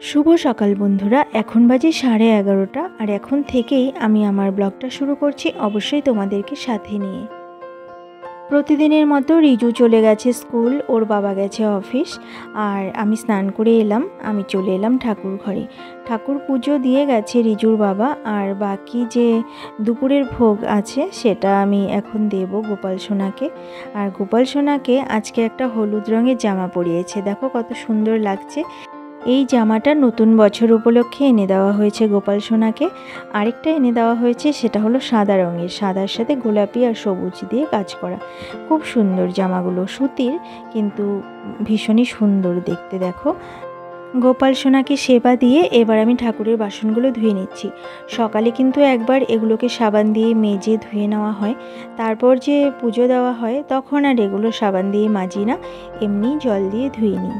শুভ সকাল বন্ধুরা, এখন বাজে 11:30 আর এখন থেকেই আমি আমার ব্লগটা শুরু করছি, অবশ্যই তোমাদেরকে সাথে নিয়ে। প্রতিদিনের মতো রিজু চলে গেছে স্কুল, ওর বাবা গেছে অফিস, আর আমি স্নান করে এলাম। আমি চলে এলাম ঠাকুর ঘরে। ঠাকুর পুজো দিয়ে গেছে রিজুর বাবা, আর বাকি যে দুপুরের ভোগ আছে সেটা আমি এখন দেব গোপাল সোনাকে। আর গোপাল সোনাকে আজকে একটা হলুদ রঙের জামা পরিয়েছে, দেখো কত সুন্দর লাগছে। এই জামাটা নতুন বছর উপলক্ষে এনে দেওয়া হয়েছে গোপাল সোনাকে। আরেকটা এনে দেওয়া হয়েছে, সেটা হলো সাদা রঙের, সাদার সাথে গোলাপি আর সবুজ দিয়ে কাজ করা। খুব সুন্দর জামাগুলো, সুতির, কিন্তু ভীষণই সুন্দর দেখতে। দেখো, গোপাল সোনাকে সেবা দিয়ে এবার আমি ঠাকুরের বাসনগুলো ধুয়ে নিচ্ছি। সকালে কিন্তু একবার এগুলোকে সাবান দিয়ে মেজে ধুয়ে নেওয়া হয়, তারপর যে পুজো দেওয়া হয় তখন আর এগুলো সাবান দিয়ে মাজি না, এমনি জল দিয়ে ধুয়ে নিই।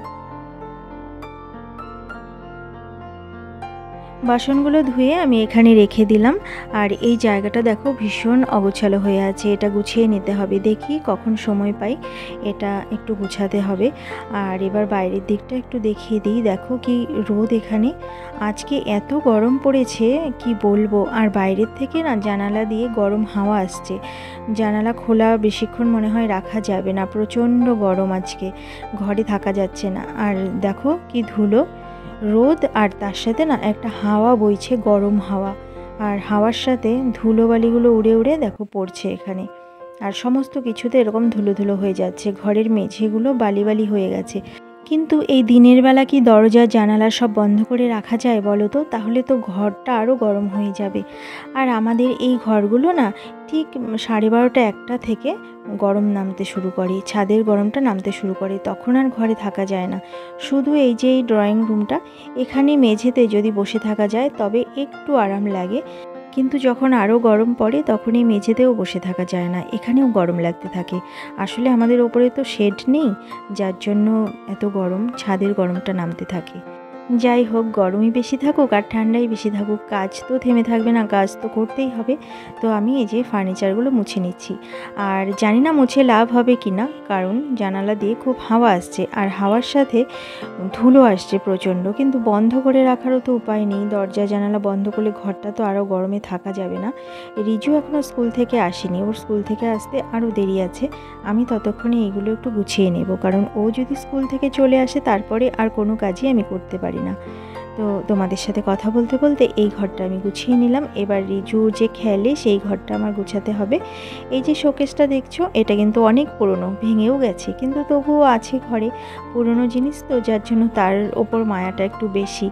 বাসনগুলো ধুয়ে আমি এখানে রেখে দিলাম। আর এই জায়গাটা দেখো ভীষণ অগোছালো হয়ে আছে, এটা গুছিয়ে নিতে হবে। দেখি কখন সময় পাই এটা একটু গুছাতে হবে। আর এবার বাইরের দিকটা একটু দেখিয়ে দিই। দেখো কি রোদ এখানে, আজকে এত গরম পড়েছে কি বলবো। আর বাইরের থেকে না জানালা দিয়ে গরম হাওয়া আসছে, জানালা খোলা বেশিক্ষণ মনে হয় রাখা যাবে না, প্রচণ্ড গরম আজকে, ঘরে থাকা যাচ্ছে না। আর দেখো কি ধুলো, রোদ আর তার সাথে না একটা হাওয়া বইছে, গরম হাওয়া, আর হাওয়ার সাথে ধুলোবালিগুলো উড়ে উড়ে দেখো পড়ছে এখানে। আর সমস্ত কিছুতে এরকম ধুলো ধুলো হয়ে যাচ্ছে, ঘরের মেঝেগুলো বালি বালি হয়ে গেছে। কিন্তু এই দিনের বেলা কি দরজা জানালা সব বন্ধ করে রাখা যায় বলো তো? তাহলে তো ঘরটা আরও গরম হয়ে যাবে। আর আমাদের এই ঘরগুলো না ঠিক 12:30 1টা থেকে গরম নামতে শুরু করে, ছাদের গরমটা নামতে শুরু করে, তখন আর ঘরে থাকা যায় না। শুধু এই যে এই ড্রয়িং রুমটা, এখানে মেঝেতে যদি বসে থাকা যায় তবে একটু আরাম লাগে, কিন্তু যখন আরও গরম পড়ে তখন এই মেঝেতেও বসে থাকা যায় না, এখানেও গরম লাগতে থাকে। আসলে আমাদের ওপরে তো শেড নেই, যার জন্য এত গরম, ছাদের গরমটা নামতে থাকে। যাই হোক, গরমই বেশি থাকুক আর ঠান্ডাই বেশি থাকুক, কাজ তো থেমে থাকবে না, কাজ তো করতেই হবে। তো আমি এই যে ফার্নিচারগুলো মুছে নিচ্ছি। আর জানি না মুছে লাভ হবে কি না, কারণ জানালা দিয়ে খুব হাওয়া আসছে, আর হাওয়ার সাথে ধুলো আসছে প্রচণ্ড, কিন্তু বন্ধ করে রাখারও তো উপায় নেই। দরজা জানালা বন্ধ করলে ঘরটা তো আরও গরমে থাকা যাবে না। রিজু এখনও স্কুল থেকে আসেনি, ওর স্কুল থেকে আসতে আরও দেরি আছে। আমি ততক্ষণে এইগুলো একটু গুছিয়ে নেব, কারণ ও যদি স্কুল থেকে চলে আসে তারপরে আর কোনো কাজই আমি করতে পারি না। তো তোমাদের সাথে কথা বলতে বলতে এই ঘরটা আমি গুছিয়ে নিলাম। এবার রিজু যে খেলে সেই ঘরটা আমার গুছাতে হবে। এই যে শোকেসটা দেখছো, এটা কিন্তু অনেক পুরনো, ভেঙেও গেছে, কিন্তু তবুও আছে ঘরে, পুরনো জিনিস তো, যার জন্য তার ওপর মায়াটা একটু বেশি।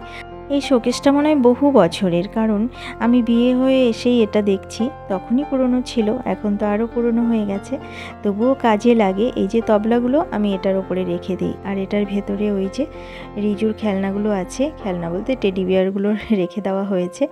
এই শোকেসটা মনে হয় বহু বছরের, কারণ আমি বিয়ে হয়ে এসেই এটা দেখছি, তখনই পুরনো ছিল, এখন তো আরও পুরনো হয়ে গেছে, তবুও কাজে লাগে। এই যে তবলাগুলো আমি এটার ওপরে রেখে দিই, আর এটার ভেতরে ওই যে রিজুর খেলনাগুলো আছে, খেলনা বলতে টেডি বিয়ারগুলো রেখে দেওয়া হয়েছে।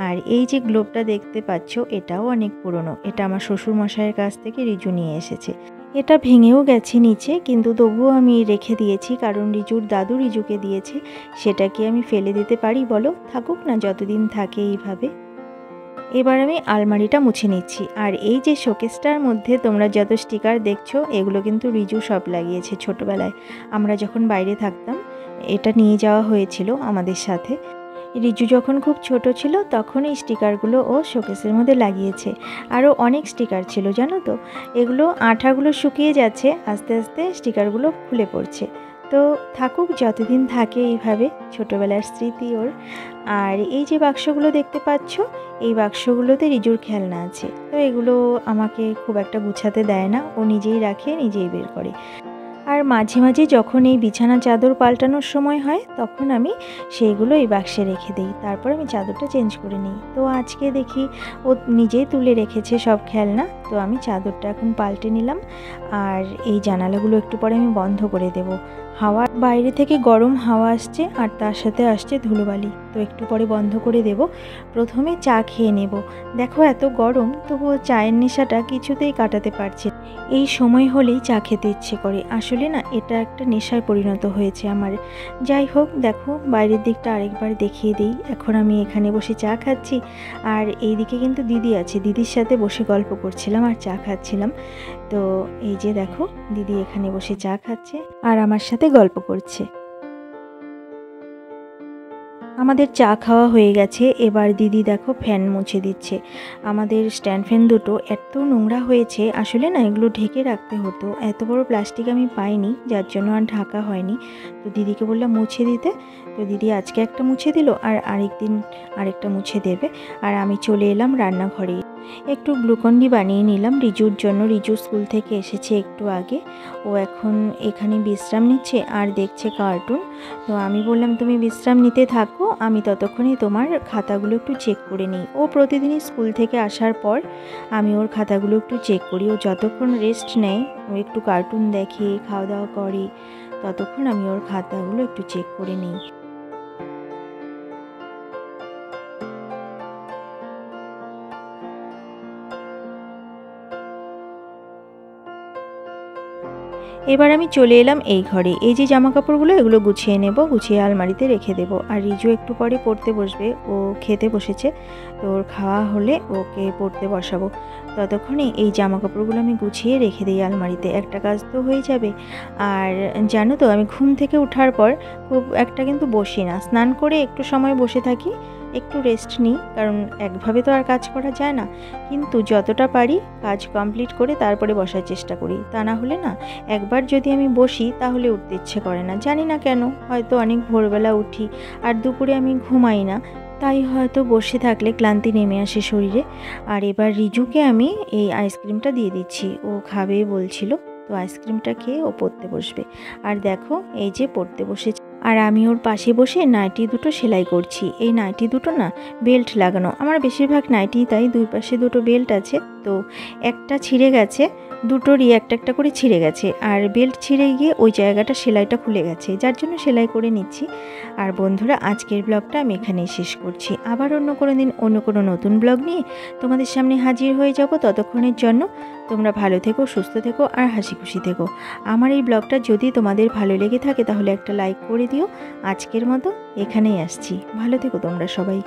আর এই যে গ্লোবটা দেখতে পাচ্ছ, এটাও অনেক পুরনো, এটা আমার শ্বশুর মশাইয়ের কাছ থেকে রিজু নিয়ে এসেছে। এটা ভেঙেও গেছে নিচে, কিন্তু তবুও আমি রেখে দিয়েছি, কারণ রিজুর দাদু রিজুকে দিয়েছে, সেটাকে আমি ফেলে দিতে পারি বলো? থাকুক না, যতদিন থাকে এইভাবে। এবার আমি আলমারিটা মুছে নিচ্ছি। আর এই যে শোকেসটার মধ্যে তোমরা যত স্টিকার দেখছো, এগুলো কিন্তু রিজু সব লাগিয়েছে ছোটোবেলায়, আমরা যখন বাইরে থাকতাম এটা নিয়ে যাওয়া হয়েছিল আমাদের সাথে। রিজু যখন খুব ছোট ছিল তখন এই স্টিকারগুলো ও শোকেসের মধ্যে লাগিয়েছে। আরও অনেক স্টিকার ছিল জানো তো, এগুলো আঠাগুলো শুকিয়ে যাচ্ছে, আস্তে আস্তে স্টিকারগুলো খুলে পড়ছে। তো থাকুক, যতদিন থাকে এইভাবে, ছোটোবেলার স্মৃতি ওর। আর এই যে বাক্সগুলো দেখতে পাচ্ছ, এই বাক্সগুলোতে রিজুর খেলনা আছে, তো এগুলো আমাকে খুব একটা গুছাতে দেয় না, ও নিজেই রাখে, নিজেই বের করে। আর মাঝে মাঝে যখন এই বিছানা চাদর পাল্টানোর সময় হয় তখন আমি সেইগুলো এই বাক্সে রেখে দিই, তারপর আমি চাদরটা চেঞ্জ করে নিই। তো আজকে দেখি ও নিজেই তুলে রেখেছে সব খেলনা, তো আমি চাদরটা এখন পাল্টে নিলাম। আর এই জানালাগুলো একটু পরে আমি বন্ধ করে দেব, হাওয়া বাইরে থেকে গরম হাওয়া আসছে, আর তার সাথে আসছে ধুলোবালি, তো একটু পরে বন্ধ করে দেব। প্রথমে চা খেয়ে নেব। দেখো এত গরম, তবুও চায়ের নেশাটা কিছুতেই কাটাতে পারছি। এই সময় হলেই চা খেতে ইচ্ছে করে, আসলে না এটা একটা নেশায় পরিণত হয়েছে আমার। যাই হোক, দেখো বাইরের দিকটা আরেকবার দেখিয়ে দিই। এখন আমি এখানে বসে চা খাচ্ছি, আর এই দিকে কিন্তু দিদি আছে, দিদির সাথে বসে গল্প করছিলাম আর চা খাচ্ছিলাম। তো এই যে দেখো, দিদি এখানে বসে চা খাচ্ছে আর আমার সাথে গল্প করছে। আমাদের চা খাওয়া হয়ে গেছে। এবার দিদি দেখো ফ্যান মুছে দিচ্ছে। আমাদের স্ট্যান্ড ফ্যান দুটো এত নোংরা হয়েছে, আসলে না এগুলো ঢেকে রাখতে হতো, এত বড় প্লাস্টিক আমি পাইনি, যার জন্য আর ঢাকা হয়নি। তো দিদিকে বললাম মুছে দিতে, তো দিদি আজকে একটা মুছে দিল আর আরেকদিন আরেকটা মুছে দেবে। আর আমি চলে এলাম রান্নাঘরে, একটু গ্লুকন্ডি বানিয়ে নিলাম রিজুর জন্য। রিজু স্কুল থেকে এসেছে একটু আগে, ও এখন এখানে বিশ্রাম নিচ্ছে আর দেখছে কার্টুন। তো আমি বললাম তুমি বিশ্রাম নিতে থাকো, আমি ততক্ষণে তোমার খাতাগুলো একটু চেক করে নিই। ও প্রতিদিনই স্কুল থেকে আসার পর আমি ওর খাতাগুলো একটু চেক করি। ও যতক্ষণ রেস্ট নেয়, ও একটু কার্টুন দেখে, খাওয়া দাওয়া করে, ততক্ষণ আমি ওর খাতাগুলো একটু চেক করে নিই। এবার আমি চলে এলাম এই ঘরে। এই যে জামা কাপড়গুলো এগুলো গুছিয়ে নেব, গুছিয়ে আলমারিতে রেখে দেব। আর রিজু একটু পরে পড়তে বসবে, ও খেতে বসেছে, তো ওর খাওয়া হলে ওকে পড়তে বসাবো। ততক্ষণে এই জামা কাপড়গুলো আমি গুছিয়ে রেখে দিই আলমারিতে, একটা কাজ তো হয়ে যাবে। আর জানো তো আমি ঘুম থেকে ওঠার পর খুব একটা কিন্তু বসি না, স্নান করে একটু সময় বসে থাকি, একটু রেস্ট নিই, কারণ একভাবে তো আর কাজ করা যায় না। কিন্তু যতটা পারি কাজ কমপ্লিট করে তারপরে বসার চেষ্টা করি, তা না হলে না একবার যদি আমি বসি তাহলে উঠতে ইচ্ছে করে না, জানি না কেন, হয়তো অনেক ভোরবেলা উঠি আর দুপুরে আমি ঘুমাই না, তাই হয়তো বসে থাকলে ক্লান্তি নেমে আসে শরীরে। আর এবার রিজুকে আমি এই আইসক্রিমটা দিয়ে দিচ্ছি, ও খাবে বলছিল, তো আইসক্রিমটা খেয়ে ও পড়তে বসবে। আর দেখো এই যে পড়তে বসেছে, আর আমি ওর পাশে বসে নাইটি দুটো সেলাই করছি। এই নাইটি দুটো না বেল্ট লাগানো, আমার বেশিরভাগ নাইটি তাই, দুই পাশে দুটো বেল্ট আছে, তো একটা ছিঁড়ে গেছে, দুটোরই একটা একটা করে ছিঁড়ে গেছে, আর বেল্ট ছিঁড়ে গিয়ে ওই জায়গাটা সেলাইটা খুলে গেছে, যার জন্য সেলাই করে নিচ্ছি। আর বন্ধুরা আজকের ব্লগটা আমি এখানেই শেষ করছি, আবার অন্য কোনো দিন অন্য কোনো নতুন ব্লগ নিয়ে তোমাদের সামনে হাজির হয়ে যাব। ততক্ষণের জন্য তোমরা ভালো থেকো, সুস্থ থেকো আর হাসি খুশি থেকো। আমার এই ব্লগটা যদি তোমাদের ভালো লেগে থাকে তাহলে একটা লাইক করে দিও। আজকের মতো এখানেই আসছি, ভালো থেকো তোমরা সবাই।